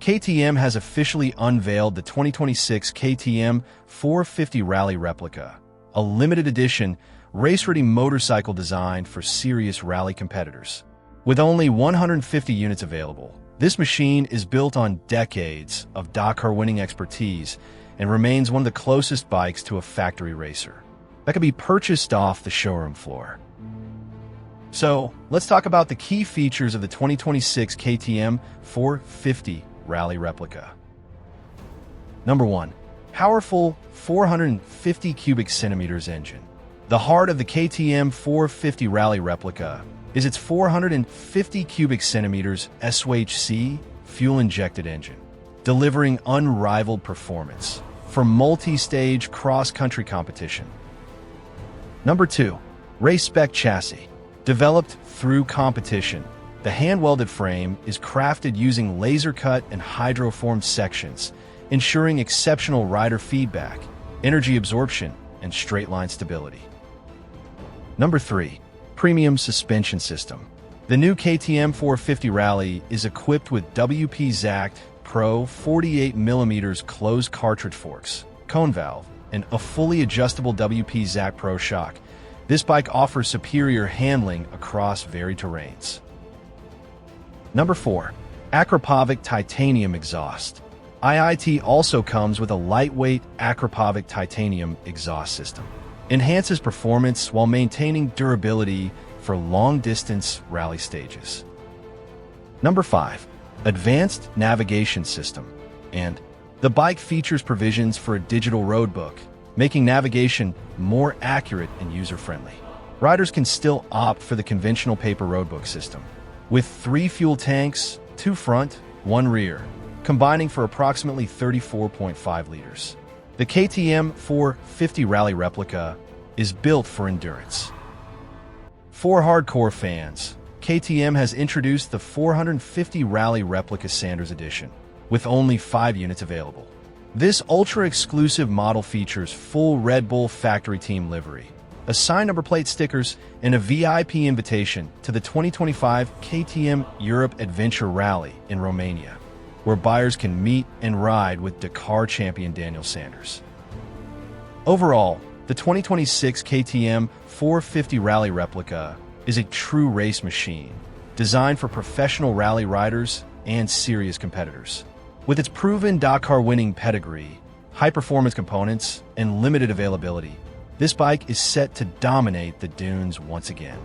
KTM has officially unveiled the 2026 KTM 450 Rally Replica, a limited edition, race-ready motorcycle designed for serious rally competitors. With only 150 units available, this machine is built on decades of Dakar winning expertise and remains one of the closest bikes to a factory racer that can be purchased off the showroom floor. So, let's talk about the key features of the 2026 KTM 450 Rally Replica. Number 1. Powerful 450 cubic centimeters engine. The heart of the KTM 450 Rally Replica is its 450 cubic centimeters SOHC fuel-injected engine, delivering unrivaled performance for multi-stage cross-country competition. Number 2. Race-spec chassis. Developed through competition, the hand-welded frame is crafted using laser-cut and hydroformed sections, ensuring exceptional rider feedback, energy absorption, and straight-line stability. Number 3. Premium suspension system. The new KTM 450 Rally is equipped with WP-Zact Pro 48mm closed cartridge forks, cone valve, and a fully adjustable WP-Zact Pro shock. This bike offers superior handling across varied terrains. Number 4. Akrapovic titanium exhaust. IIT also comes with a lightweight Akrapovic titanium exhaust system. Enhances performance while maintaining durability for long-distance rally stages. Number 5. Advanced navigation system. And the bike features provisions for a digital roadbook, making navigation more accurate and user-friendly. Riders can still opt for the conventional paper roadbook system, with 3 fuel tanks, 2 front, 1 rear, combining for approximately 34.5 liters. The KTM 450 Rally Replica is built for endurance. For hardcore fans, KTM has introduced the 450 Rally Replica Sanders Edition, with only 5 units available. This ultra-exclusive model features full Red Bull factory team livery, assigned number plate stickers, and a VIP invitation to the 2025 KTM Europe Adventure Rally in Romania, where buyers can meet and ride with Dakar champion Daniel Sanders. Overall, the 2026 KTM 450 Rally Replica is a true race machine, designed for professional rally riders and serious competitors. With its proven Dakar-winning pedigree, high-performance components, and limited availability, this bike is set to dominate the dunes once again.